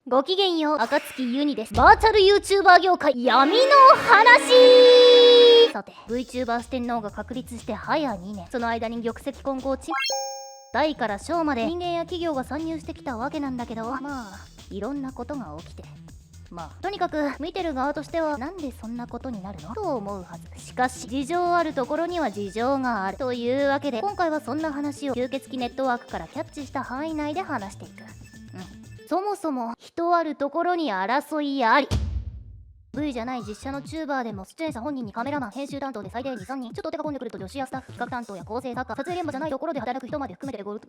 ごきげんよう、暁ゆにです。バーチャル YouTuber 業界闇の話。さて、VTuber 四天王が確立して早2年。その間に玉石混合大から小まで人間や企業が参入してきたわけなんだけど、いろんなことが起きて、とにかく見てる側としてはなんでそんなことになるのと思うはず。しかし事情あるところには事情があるというわけで、今回はそんな話を吸血鬼ネットワークからキャッチした範囲内で話していく。そもそも人あるところに争いあり。V じゃない実写のチューバーでも出演者本人にカメラマン、編集担当で最低 2,3 人、ちょっと手が込んでくると女子やスタッフ、企画担当や構成作家、撮影現場じゃないところで働く人まで含めて5、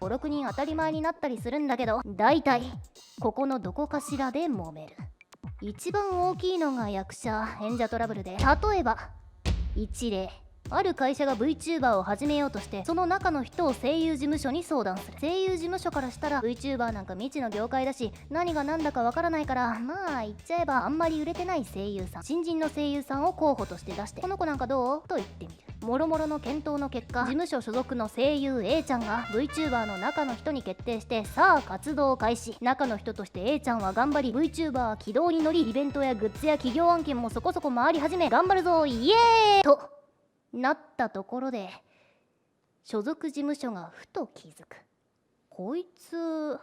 6人当たり前になったりするんだけど、大体ここのどこかしらで揉める。一番大きいのが役者演者トラブルで、例えば一例、ある会社が VTuber を始めようとして、その中の人を声優事務所に相談する。声優事務所からしたら VTuber なんか未知の業界だし、何が何だかわからないから、言っちゃえばあんまり売れてない声優さん、新人の声優さんを候補として出して、この子なんかどうと言ってみる。もろもろの検討の結果、事務所所属の声優 A ちゃんが VTuber の中の人に決定して、さあ活動開始。中の人として A ちゃんは頑張り、 VTuber は軌道に乗り、イベントやグッズや企業案件もそこそこ回り始め、頑張るぞイエーイとなったところで、所属事務所がふと気づく。こいつ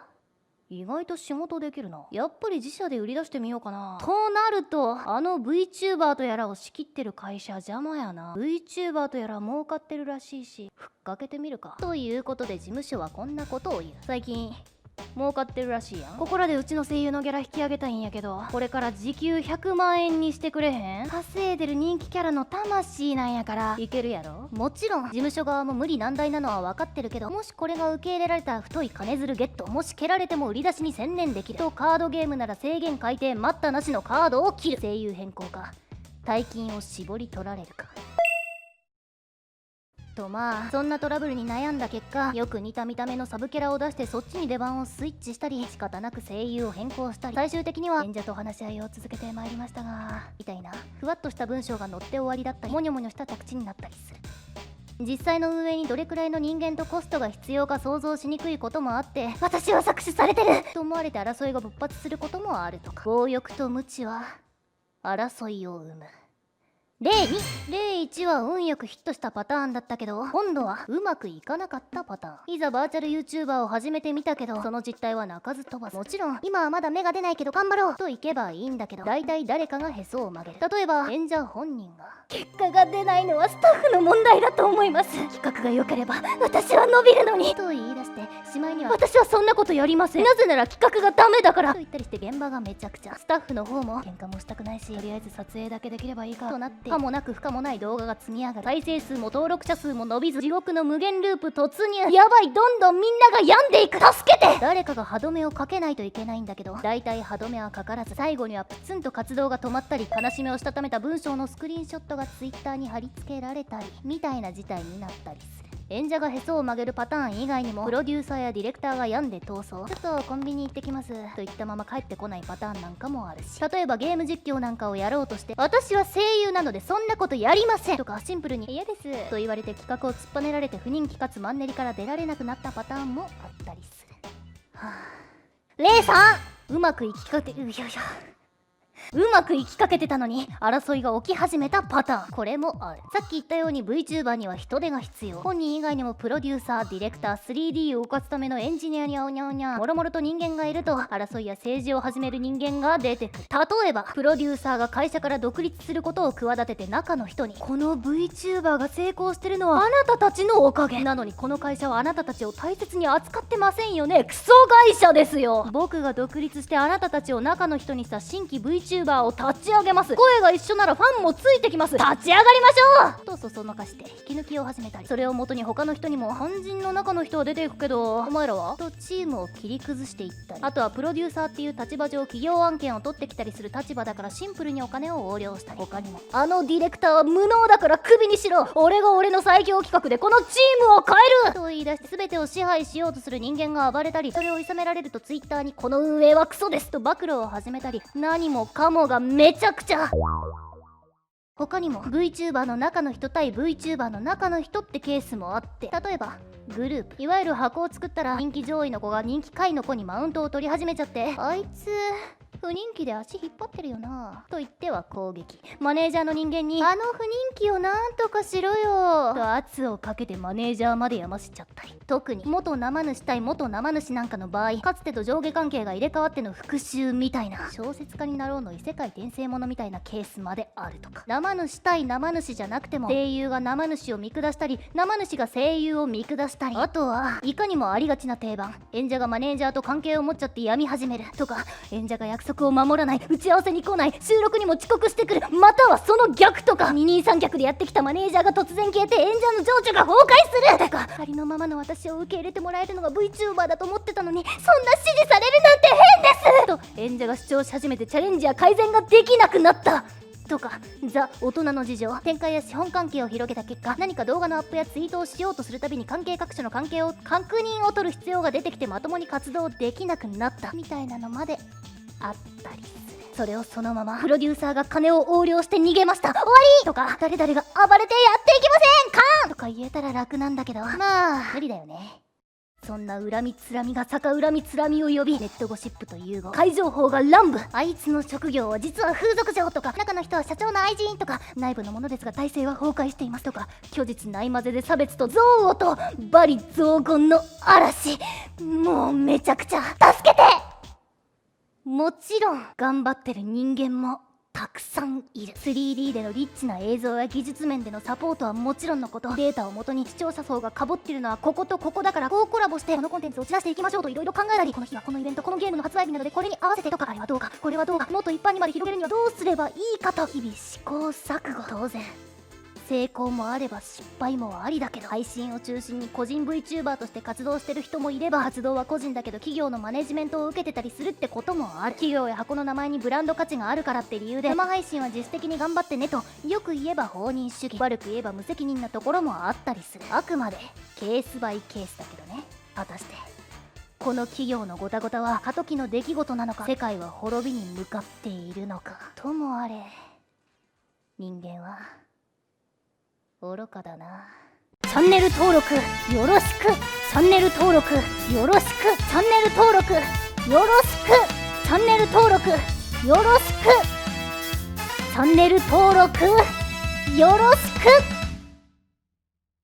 意外と仕事できるな。やっぱり自社で売り出してみようかな。となると、あの VTuber とやらを仕切ってる会社邪魔やな。 VTuber とやら儲かってるらしいし、ふっかけてみるか。ということで事務所はこんなことを言う。最近儲かってるらしいやん。ここらでうちの声優のギャラ引き上げたいんやけど、これから時給100万円にしてくれへん？稼いでる人気キャラの魂なんやから、いけるやろ。もちろん事務所側も無理難題なのは分かってるけど、もしこれが受け入れられたら太い金づるゲット、もし蹴られても売り出しに専念できると、カードゲームなら制限改定待ったなしのカードを切る。声優変更か、大金を絞り取られるかと。そんなトラブルに悩んだ結果、よく似た見た目のサブキャラを出してそっちに出番をスイッチしたり、仕方なく声優を変更したり、最終的には演者と話し合いを続けてまいりましたが、みたいなふわっとした文章が載って終わりだったり、モニョモニョした着地になったりする。実際の運営にどれくらいの人間とコストが必要か想像しにくいこともあって、私は搾取されてると思われて争いが勃発することもあるとか。強欲と無知は争いを生む。例2、例1は運よくヒットしたパターンだったけど、今度はうまくいかなかったパターン。いざバーチャル YouTuber を始めてみたけど、その実態は鳴かず飛ばず。もちろん今はまだ芽が出ないけど頑張ろうといけばいいんだけど、大体誰かがへそを曲げる。例えば演者本人が、結果が出ないのはスタッフの問題だと思います、企画が良ければ私は伸びるのにと言い出して、しまいには私はそんなことやりません、なぜなら企画がダメだからと言ったりして、現場がめちゃくちゃ。スタッフの方も喧嘩もしたくないし、とりあえず撮影だけできればいいかとなって、可もなく不可もない動画が積み上がる。再生数も登録者数も伸びず、地獄の無限ループ突入。やばい、どんどんみんなが病んでいく、助けて。誰かが歯止めをかけないといけないんだけど、大体歯止めはかからず、最後にはプツンと活動が止まったり、悲しみをしたためた文章のスクリーンショットが Twitter に貼り付けられたりみたいな事態になったりする。演者がへそを曲げるパターン以外にも、プロデューサーやディレクターが病んで逃走、ちょっとコンビニ行ってきますと言ったまま帰ってこないパターンなんかもあるし、例えばゲーム実況なんかをやろうとして、私は声優なのでそんなことやりませんとか、シンプルに嫌ですと言われて企画を突っぱねられて、不人気かつマンネリから出られなくなったパターンもあったりする。レイさん、うまくいきかけてたのに争いが起き始めたパターン、これもある。さっき言ったように VTuber には人手が必要。本人以外にもプロデューサー、ディレクター、3D を動かすためのエンジニアにゃおにゃおにゃ、もろもろと人間がいると、争いや政治を始める人間が出てくる。例えばプロデューサーが会社から独立することを企てて、中の人に、この VTuber が成功してるのはあなたたちのおかげなのに、この会社はあなたたちを大切に扱ってませんよね、クソ会社ですよ。僕が独立してあなたたちを中の人にした新規 VTuber を立ち上げます。声が一緒ならファンもついてきます。立ち上がりましょうとそそのかして引き抜きを始めたり、それを元に他の人にも、肝心の中の人は出ていくけどお前らはとチームを切り崩していったり、あとはプロデューサーっていう立場上企業案件を取ってきたりする立場だから、シンプルにお金を横領したり、他にもあのディレクターは無能だからクビにしろ、俺が俺の最強企画でこのチームを変えると言い出して、全てを支配しようとする人間が暴れたり、それを諌められると Twitter に、この運営はクソですと暴露を始めたり、何もかもがめちゃくちゃ。他にも VTuber の中の人対 VTuber の中の人ってケースもあって、例えばグループ、いわゆる箱を作ったら人気上位の子が人気下位の子にマウントを取り始めちゃって、あいつ不人気で足引っ張ってるよなと言っては攻撃。マネージャーの人間にあの不人気をなんとかしろよと圧をかけてマネージャーまでやましちゃったり、特に元生主対元生主なんかの場合、かつてと上下関係が入れ替わっての復讐みたいな、小説家になろうの異世界転生ものみたいなケースまであるとか、生主対生主じゃなくても声優が生主を見下したり生主が声優を見下したり、あとはいかにもありがちな定番、演者がマネージャーと関係を持っちゃって病み始めるとか、演者が約束を守らない、打ち合わせに来ない、収録にも遅刻してくる、またはその逆とか、二人三脚でやってきたマネージャーが突然消えて演者の情緒が崩壊するとか、ありのままの私を受け入れてもらえるのが VTuber だと思ってたのに、そんな指示されるなんて変ですと演者が主張し始めてチャレンジや改善ができなくなったとか、ザ大人の事情、展開や資本関係を広げた結果、何か動画のアップやツイートをしようとするたびに関係各所の関係を確認を取る必要が出てきてまともに活動できなくなったみたいなのまであったりする。それをそのままプロデューサーが金を横領して逃げました、終わりとか、誰々が暴れてやっていきませんかとか言えたら楽なんだけど、まあ無理だよね。そんな恨みつらみが逆恨みつらみを呼び、ネットゴシップと融合、怪情報が乱舞。あいつの職業は実は風俗嬢とか、中の人は社長の愛人とか、内部のものですが体制は崩壊していますとか、虚実ないまぜで差別と憎悪と罵詈雑言の嵐。もうめちゃくちゃ助けて。もちろん頑張ってる人間もたくさんいる。 3D でのリッチな映像や技術面でのサポートはもちろんのこと、データを元に視聴者層がかぼってるのはこことここだから、こうコラボしてこのコンテンツを打ち出していきましょうといろいろ考えたり、この日はこのイベント、このゲームの発売日なのでこれに合わせてとか、あれはどうかこれはどうか、もっと一般にまで広げるにはどうすればいいかと日々試行錯誤。当然成功もあれば失敗もありだけど、配信を中心に個人 VTuber として活動してる人もいれば、活動は個人だけど企業のマネジメントを受けてたりするってこともある。企業や箱の名前にブランド価値があるからって理由で生配信は自主的に頑張ってねと、よく言えば放任主義、悪く言えば無責任なところもあったりする。あくまでケースバイケースだけどね。果たしてこの企業のゴタゴタは過渡期の出来事なのか、世界は滅びに向かっているのか。ともあれ人間は愚かだな。チャンネル登録よろしく、チャンネル登録よろしく、チャンネル登録よろしく、チャンネル登録よろしく、チャンネル登録よろしく。